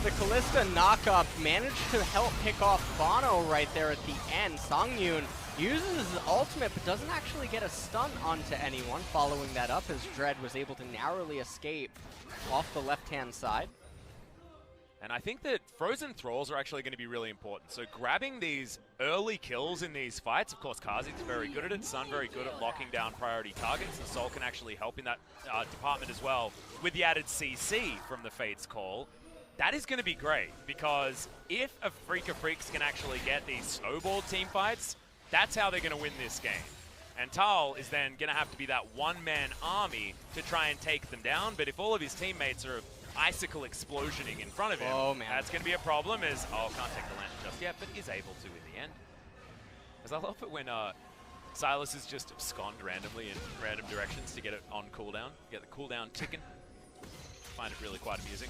the Kalista knockup managed to help pick off Bono right there at the end. Sangyoon uses his ultimate, but doesn't actually get a stun onto anyone. Following that up, as Dread was able to narrowly escape off the left-hand side. And I think that Frozen Thralls are actually going to be really important. So grabbing these early kills in these fights, of course Kha'Zix is very good at it, Sun very good at locking down priority targets, and Sol can actually help in that department as well with the added CC from the Fate's Call. That is going to be great, because if Afreeca Freecs can actually get these snowball team fights, that's how they're going to win this game. And Thal is then going to have to be that one-man army to try and take them down, but if all of his teammates are icicle explosioning in front of him, that's going to be a problem. As can't take the lantern just yet, but is able to in the end. As I love it when Sylas is just abscond randomly in random directions to get it on cooldown, get the cooldown ticking. Find it really quite amusing.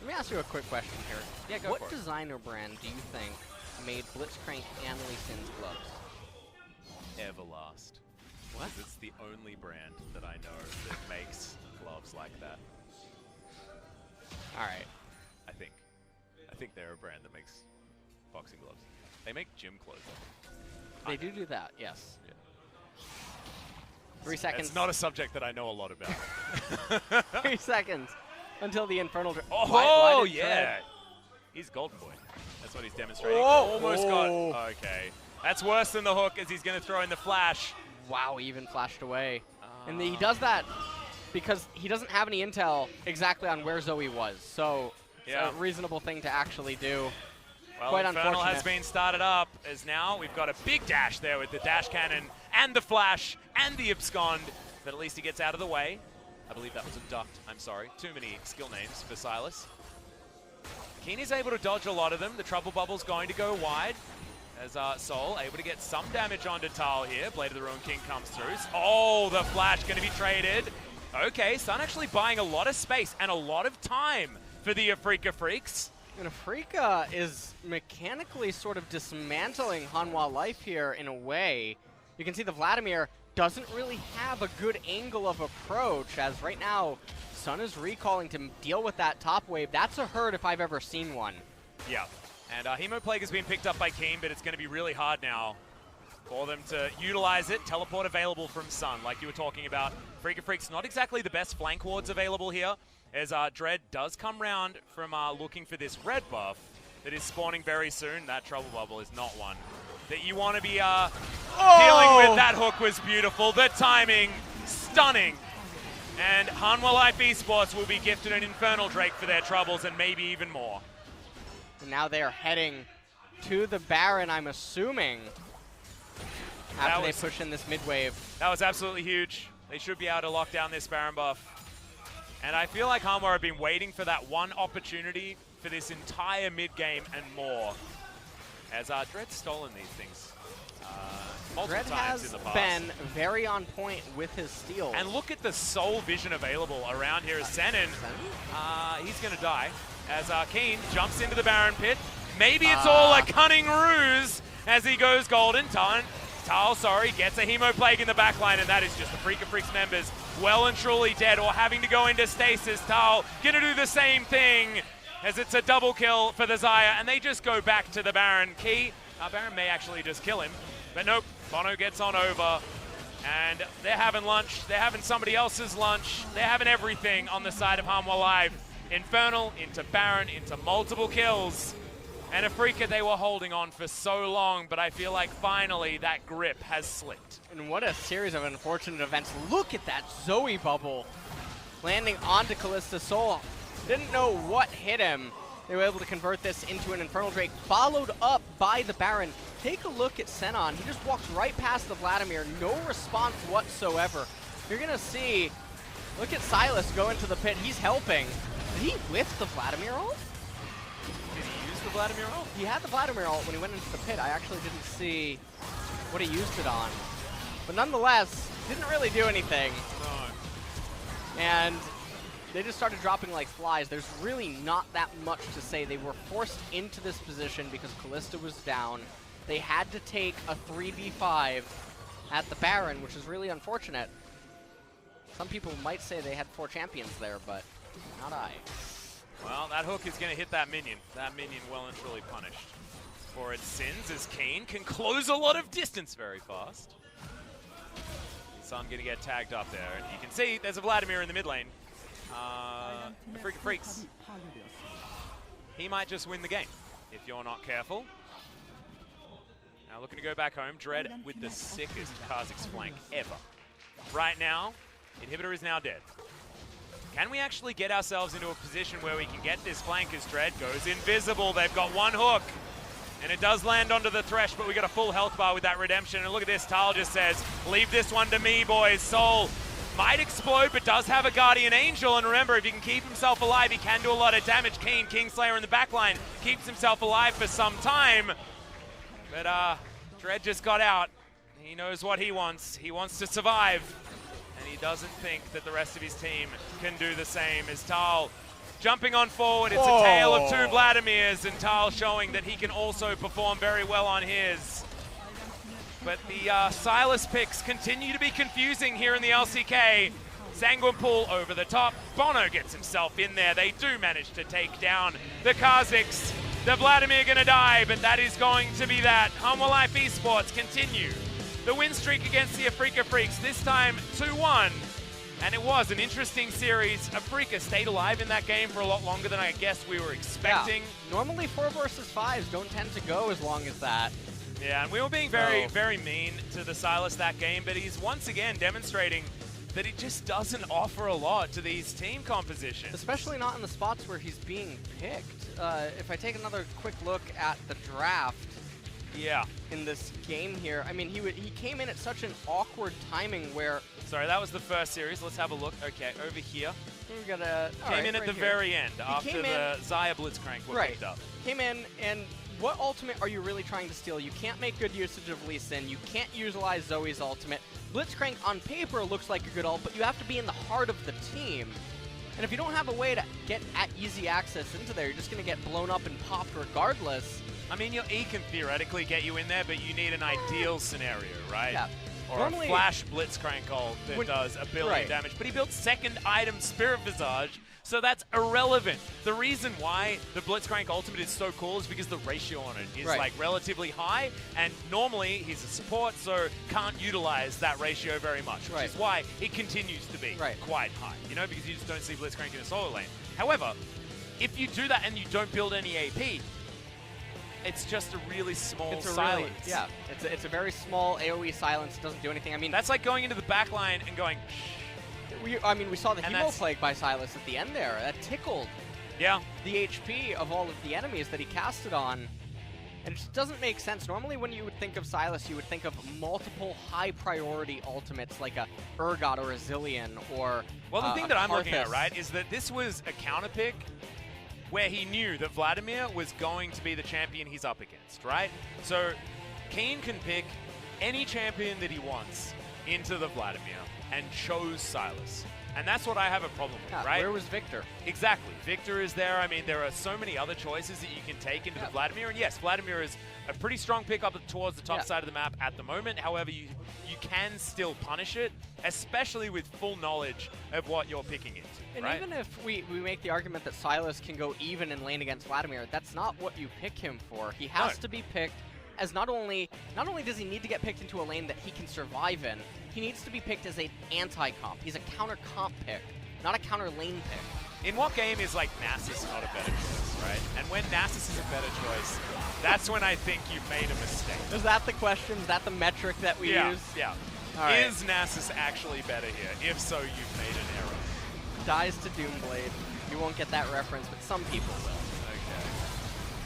Let me ask you a quick question here. Yeah, go for it. What designer brand do you think made Blitzcrank and Lissandra's gloves? Everlast. What? It's the only brand that I know that makes gloves like that. All right. I think they're a brand that makes boxing gloves. They make gym clothes. They do that, yes. Yeah. 3 seconds. It's not a subject that I know a lot about. 3 seconds until the Infernal... Oh, why yeah. He's Golden Boy. That's what he's demonstrating. Oh, Almost got... Okay. That's worse than the hook as he's going to throw in the flash. Wow, he even flashed away. And he does that because he doesn't have any intel exactly on where Zoe was. So it's a reasonable thing to actually do. Well, Quite Infernal unfortunate. has been started up as now we've got a big dash there with the dash cannon and the flash and the abscond, but at least he gets out of the way. I believe that was a duct. I'm sorry. Too many skill names for Sylas. Kiin is able to dodge a lot of them. The trouble bubble's going to go wide. As Sol able to get some damage onto Thal here. Blade of the Ruin King comes through. Oh, the flash going to be traded. Okay, Sun actually buying a lot of space and a lot of time for the Afreeca Freecs. And Afreeca is mechanically sort of dismantling Hanwha Life here in a way. You can see the Vladimir doesn't really have a good angle of approach, as right now Sun is recalling to deal with that top wave. That's a herd if I've ever seen one. Yeah. And Hemoplague has been picked up by Kiin, but it's going to be really hard now for them to utilize it. Teleport available from Sun, like you were talking about. Afreeca Freecs, not exactly the best flank wards available here, as Dread does come round from looking for this red buff that is spawning very soon. That trouble bubble is not one that you want to be dealing with. That hook was beautiful. The timing, stunning. And Hanwha Life Esports will be gifted an Infernal Drake for their troubles and maybe even more. And now they are heading to the Baron, I'm assuming, after they push in this mid wave. That was absolutely huge. They should be able to lock down this Baron buff. And I feel like Hanwha have been waiting for that one opportunity for this entire mid game and more. As Dread's stolen these things multiple times in the past. Dread has been very on point with his steals. And look at the soul vision available around here as Senan. He's going to die. As Kiin jumps into the Baron pit. Maybe it's all a cunning ruse as he goes golden. Thal, gets a Hemoplague in the backline, and that is just the Afreeca Freecs members well and truly dead or having to go into stasis. Thal gonna do the same thing as it's a double kill for the Xayah, and they just go back to the Baron. Baron may actually just kill him, but nope, Bono gets on over. And they're having lunch, they're having somebody else's lunch, they're having everything on the side of Hanwha Live. Infernal into Baron into multiple kills. And Afreeca, they were holding on for so long, but I feel like finally that grip has slipped. And what a series of unfortunate events. Look at that Zoe bubble landing onto Kalista. Sol didn't know what hit him. They were able to convert this into an Infernal Drake, followed up by the Baron. Take a look at Senan. He just walks right past the Vladimir. No response whatsoever. You're going to see, look at Sylas go into the pit. He's helping. Did he whiff the Vladimir ult? Did he use the Vladimir ult? He had the Vladimir ult when he went into the pit. I actually didn't see what he used it on. But nonetheless, didn't really do anything. No. And they just started dropping like flies. There's really not that much to say. They were forced into this position because Kalista was down. They had to take a 3v5 at the Baron, which is really unfortunate. Some people might say they had 4 champions there, but not I. Well, that hook is going to hit that minion. That minion well and truly punished for its sins as Kiin can close a lot of distance very fast. Sun going to get tagged up there. And you can see there's a Vladimir in the mid lane. Afreeca Freecs. He might just win the game if you're not careful. Now looking to go back home. Dread with the sickest Kha'Zix flank ever. Right now, Inhibitor is now dead. Can we actually get ourselves into a position where we can get this flank as Dread goes invisible? They've got one hook, and it does land onto the Thresh, but we got a full health bar with that redemption. And look at this, Thal just says, leave this one to me, boys. Sol might explode, but does have a Guardian Angel. And remember, if he can keep himself alive, he can do a lot of damage. Kiin, Kingslayer in the backline, keeps himself alive for some time. But Dread just got out. He knows what he wants. He wants to survive. And he doesn't think that the rest of his team can do the same. As Thal jumping on forward, it's a tale of 2 Vladimirs, and Thal showing that he can also perform very well on his. But the Sylas picks continue to be confusing here in the LCK. Sangyoon pull over the top. Bono gets himself in there. They do manage to take down the Kha'Zix. The Vladimir gonna die, but that is going to be that. Hanwha Life Esports continue the win streak against the Afreeca Freecs, this time 2-1. And it was an interesting series. Afreeca stayed alive in that game for a lot longer than I guess we were expecting. Yeah. Normally 4 versus 5s don't tend to go as long as that. Yeah, and we were being very mean to the Sylas that game, but he's once again demonstrating that it just doesn't offer a lot to these team compositions. Especially not in the spots where he's being picked. If I take another quick look at the draft in this game here, I mean, he came in at such an awkward timing where... Sorry, that was the first series. Let's have a look. Okay, over here. We got a... Came in at the very end after the Xayah Blitzcrank were picked up. Came in, and what ultimate are you really trying to steal? You can't make good usage of Lee Sin. You can't utilize Zoe's ultimate. Blitzcrank on paper looks like a good ult, but you have to be in the heart of the team. And if you don't have a way to get easy access into there, you're just going to get blown up and popped regardless. I mean, your E can theoretically get you in there, but you need an ideal scenario, right? Yeah. Or Normally, a flash Blitzcrank ult that does ability damage. But he built second item Spirit Visage, so that's irrelevant. The reason why the Blitzcrank ultimate is so cool is because the ratio on it is like relatively high, and normally he's a support, so can't utilize that ratio very much, which is why it continues to be quite high, you know, because you just don't see Blitzcrank in a solo lane. However, if you do that and you don't build any AP, it's just a really small silence. It's a very small AoE silence. It doesn't do anything. I mean, that's like going into the back line and going... I mean, we saw the Hemo Plague by Sylas at the end there. That tickled the HP of all of the enemies that he casted on. And it just doesn't make sense. Normally when you would think of Sylas, you would think of multiple high-priority ultimates like a Urgot or a Zillion or well, the thing that I'm looking at, right, is that this was a counter pick where he knew that Vladimir was going to be the champion he's up against, right? So Kiin can pick any champion that he wants into the Vladimir and chose Sylas. And that's what I have a problem with, right? Where was Victor? Exactly. Victor is there. I mean, there are so many other choices that you can take into the Vladimir. And yes, Vladimir is a pretty strong pick up towards the top side of the map at the moment. However, you can still punish it, especially with full knowledge of what you're picking into. And even if we make the argument that Sylas can go even in lane against Vladimir, that's not what you pick him for. He has to be picked as not only does he need to get picked into a lane that he can survive in, he needs to be picked as an anti-comp. He's a counter-comp pick, not a counter-lane pick. In what game is, like, Nasus not a better choice, right? And when Nasus is a better choice, that's when I think you've made a mistake. Is that the question? Is that the metric that we use? Yeah. Is Nasus actually better here? If so, you've made an error. Dies to Doomblade. You won't get that reference, but some people will.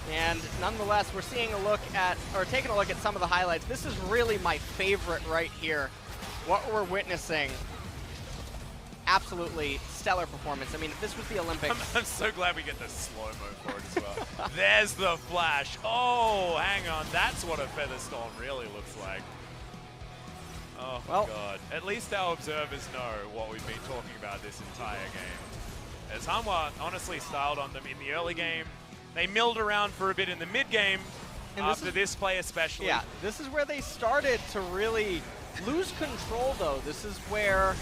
And nonetheless, we're seeing a look at, or taking a look at some of the highlights. This is really my favorite right here. What we're witnessing, absolutely stellar performance. I mean, if this was the Olympics. I'm so glad we get the slow-mo for it as well. There's the flash. Oh, hang on. That's what a Featherstorm really looks like. Oh, God. At least our observers know what we've been talking about this entire game. As Hanwha honestly styled on them in the early game. They milled around for a bit in the mid-game, after this play especially. Yeah, this is where they started to really lose control, though. This is where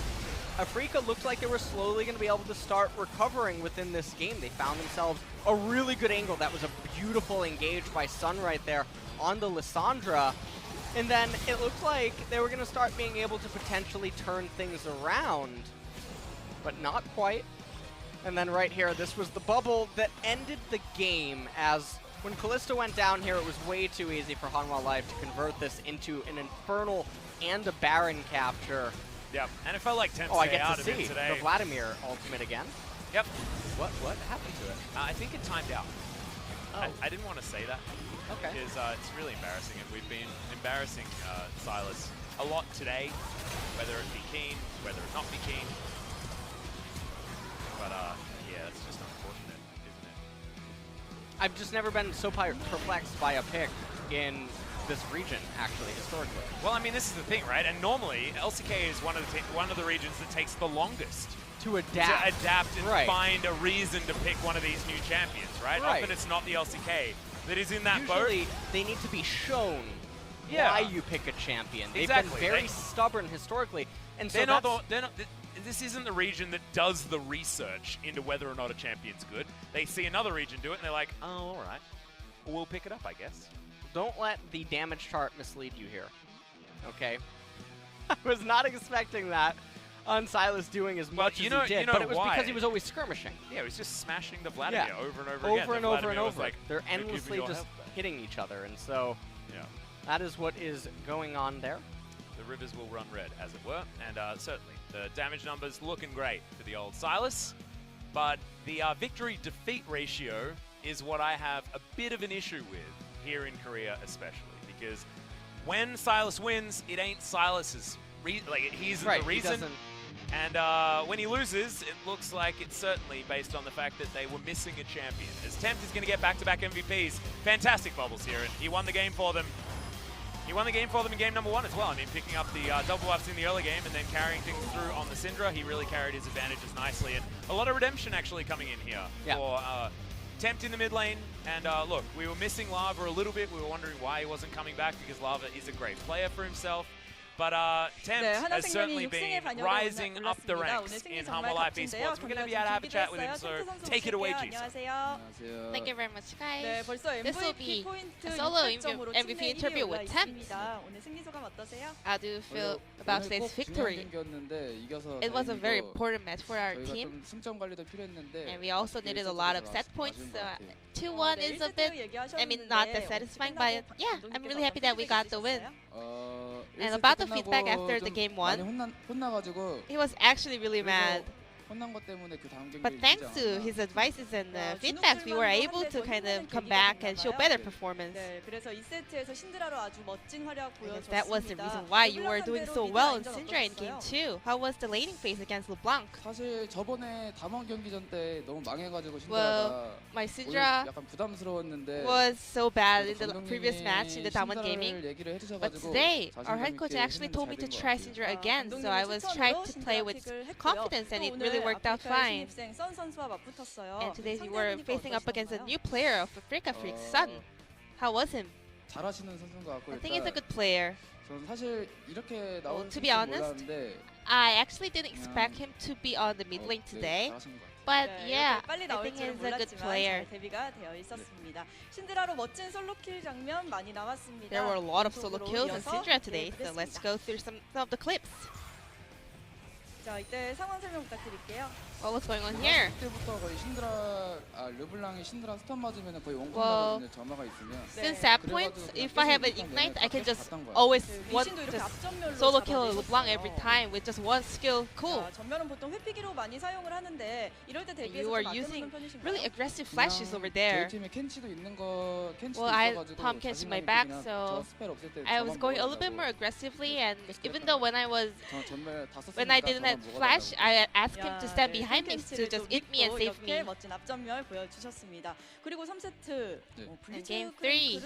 Afreeca looked like they were slowly going to be able to start recovering within this game. They found themselves a really good angle. That was a beautiful engage by Sun right there on the Lissandra. And then it looked like they were going to start being able to potentially turn things around, but not quite. And then right here, this was the bubble that ended the game, as when Kalista went down here, it was way too easy for Hanwha Live to convert this into an Infernal and a Baron capture. Yep, and it felt like Tempt I get out to of it see today. the Vladimir ultimate again. Yep. What happened to it? I think it timed out. Oh. I didn't want to say that. Okay. Because it's really embarrassing, and we've been embarrassing Sylas a lot today, whether it be Kiin, whether it not be Kiin. But yeah, it's just unfortunate, isn't it? I've just never been so perplexed by a pick in this region, actually, historically. Well, I mean, this is the thing, right? And normally, LCK is one of the regions that takes the longest to adapt. And find a reason to pick one of these new champions, right? Often it's not the LCK that is in that boat. Usually, they need to be shown why you pick a champion. They've been very stubborn historically, and so this isn't the region that does the research into whether or not a champion's good. They see another region do it, and they're like, oh, all right, we'll pick it up, I guess. Don't let the damage chart mislead you here, okay? I was not expecting that on Sylas doing as much as he did, but it was because he was always skirmishing. Yeah, he was just smashing the Vladimir over and over again. Over and over and over. They're endlessly just hitting each other, and so... Yeah. That is what is going on there. The rivers will run red, as it were, and certainly the damage numbers looking great for the old Sylas, but the victory-defeat ratio is what I have a bit of an issue with here in Korea especially, because when Sylas wins, it ain't Sylas's he's the reason. And when he loses, it looks like it's certainly based on the fact that they were missing a champion. As Tempt is going to get back-to-back MVPs. Fantastic bubbles here, and he won the game for them. He won the game for them in game number 1 as well. I mean, picking up the double buffs in the early game and then carrying things through on the Syndra. He really carried his advantages nicely. And a lot of redemption actually coming in here for Tempt in the mid lane. And look, we were missing Lava a little bit. We were wondering why he wasn't coming back, because Lava is a great player for himself. But Tempt has certainly been rising up the ranks in Hanwha Live Esports. We're going to be able to have a chat with him, so take it away, Jisoo. Thank you very much, guys. This will be a solo MVP interview with Tempt. How do you feel about today's victory? It was a very important match for our team, and we also needed a lot of set points. 2-1 is a bit, not that satisfying, but yeah, I'm really happy that we got the win. And about the feedback after the game 1, he was actually really mad. But thanks to his advices and feedbacks, we were able to kind of come back and show better performance. That was the reason why you were doing so well in Syndra in game 2. How was the laning phase against LeBlanc? Well, my Syndra was so bad in the previous match in the Damwon Gaming. But today, our head coach actually told me to try Syndra again, so I was trying to play with confidence, and it really worked out fine. And today you were facing up against a new player of Afreeca Freecs, SSUN. How was him? I think he's a good player. Well, to be honest, I actually didn't expect him to be on the mid lane today. But yeah, I think he's a good player. There were a lot of solo kills in Syndra today, so let's go through some of the clips. What was going on here? Well, since that point, if I have an Ignite, I can just always solo kill LeBlanc every time with just one skill. Cool. You are using really aggressive flashes over there. Well, I had Palm Kench in my back, so I was going a little bit more aggressively, and even though when I didn't have flash, I asked him to stand behind me to just hit me and save me. And game 3,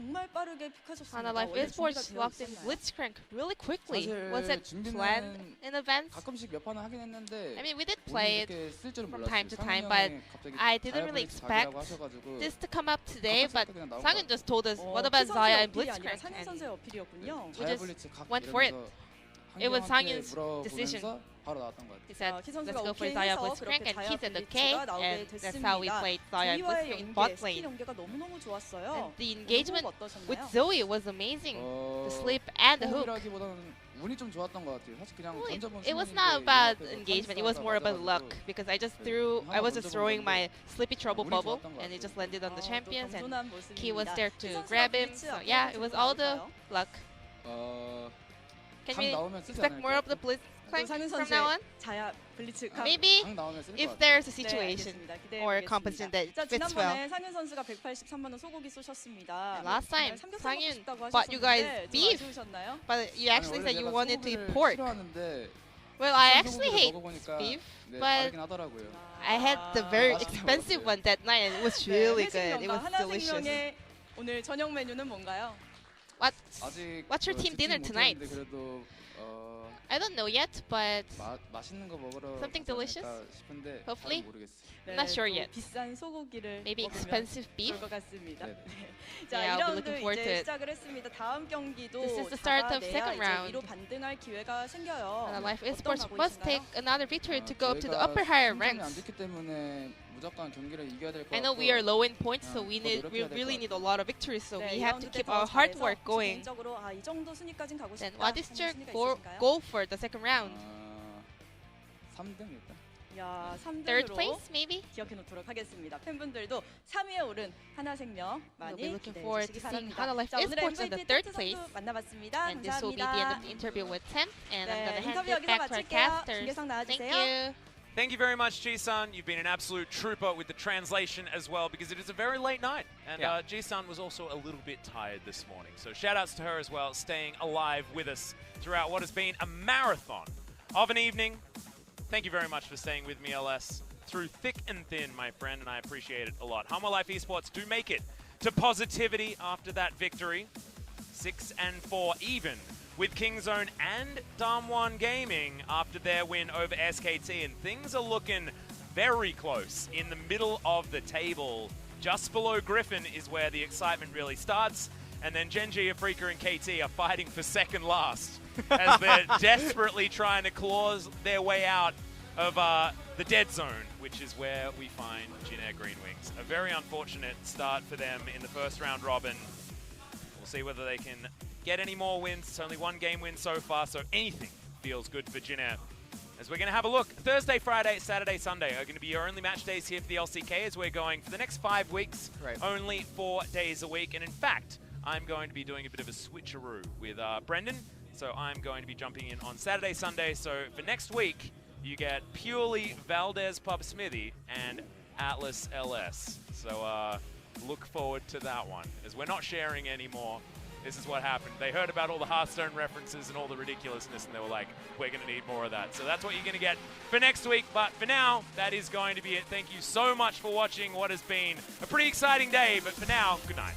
Hanwha Live Esports locked in Blitzcrank really quickly. Was it planned in advance? I mean, we did play it from time to time, but I didn't really expect this to come up today. But Sangyoon just told us, what about Xayah and Blitzcrank? And we just went for it. It was Sangyoon's decision. He said, let's go for Xayah Blitzcrank, and he said okay, and that's how we played Xayah Blitzcrank in bot lane. And the engagement with Zoe was amazing. The sleep and the hook. It was not about engagement, it was more about luck, because I was just throwing my Sleepy Trouble bubble, and it just landed on the champions, and Kiin was there to grab him. So yeah, it was all the luck. Can we expect more of the Blitzcrank from now on? Maybe if there's a situation or a composition that fits well. Last time, Sangyoon bought you guys beef, but you actually said you wanted to eat pork. Well, I actually hate beef, but I had the very expensive one that night, and it was really good. It was delicious. What's your team dinner tonight? I don't know yet, but something delicious, hopefully. I'm not sure yet. Maybe expensive beef? Yeah, I'll be looking forward to it. This is the start of second round. Hanwha Live Esports must take another victory to go up to the upper higher ranks. I know we are low in points, so we really need a lot of victories, so we have to keep our hard work going. Then what is your goal for the second round? 야, Third 3등으로 place, maybe? 기억해 놓도록 하겠습니다. 팬분들도 3위에 오른 하나생명 We'll 많이 be looking 기대해 forward 주시기 to seeing 바랍니다. HLE 자, 오늘의 Esports in the MVP third 템트 place. 선수 만나봤습니다. And this will be the end of the interview with Tempt, and I'm 네, going to hand 인터뷰 it 여기서 back to our 마칠게요. casters. 중계상 Thank 나와주세요. you. Thank you very much, Ji-sun. You've been an absolute trooper with the translation as well, because it is a very late night. And Yeah. Ji-sun was also a little bit tired this morning. So shout-outs to her as well, staying alive with us throughout what has been a marathon of an evening. Thank you very much for staying with me, LS, through thick and thin, my friend, and I appreciate it a lot. Hanwha Life Esports do make it to positivity after that victory. 6-4 even with Kingzone and Damwon Gaming after their win over SKT, and things are looking very close in the middle of the table. Just below Griffin is where the excitement really starts, and then Genji, Afreeca and KT are fighting for second last as they're desperately trying to claw their way out of the dead zone, which is where we find Jin Green Wings. A very unfortunate start for them in the first round robin. We'll see whether they can get any more wins. It's only one game win so far, so anything feels good for Jin Air. As we're going to have a look, Thursday, Friday, Saturday, Sunday are going to be your only match days here for the LCK, as we're going for the next 5 weeks, only 4 days a week. And in fact, I'm going to be doing a bit of a switcheroo with Brendan. So I'm going to be jumping in on Saturday, Sunday. So for next week, you get purely Valdez Pub Smithy and Atlas LS. So look forward to that one, as we're not sharing anymore. This is what happened. They heard about all the Hearthstone references and all the ridiculousness, and they were like, we're going to need more of that. So that's what you're going to get for next week. But for now, that is going to be it. Thank you so much for watching what has been a pretty exciting day. But for now, good night.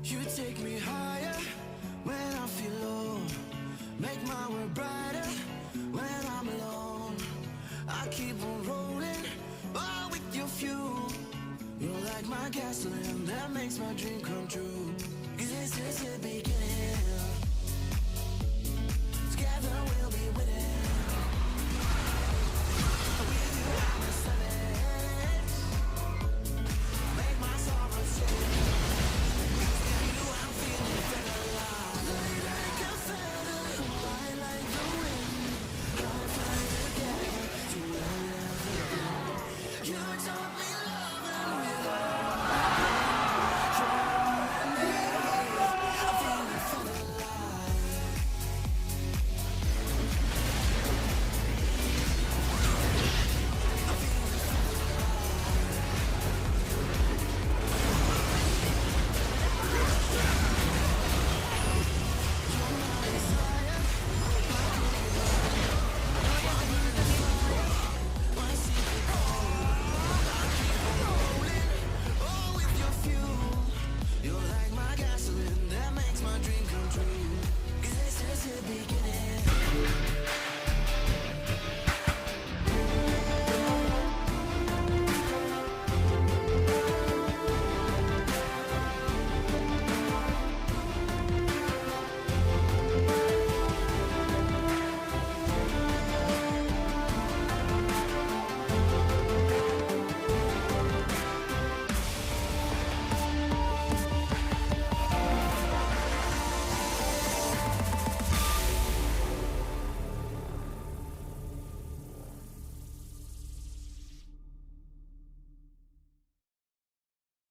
You take me higher when I feel low. Make my world brighter when I'm alone. I keep on rolling, all with your fuel. You're like my gasoline that makes my dream come true. 'Cause this is the beginning.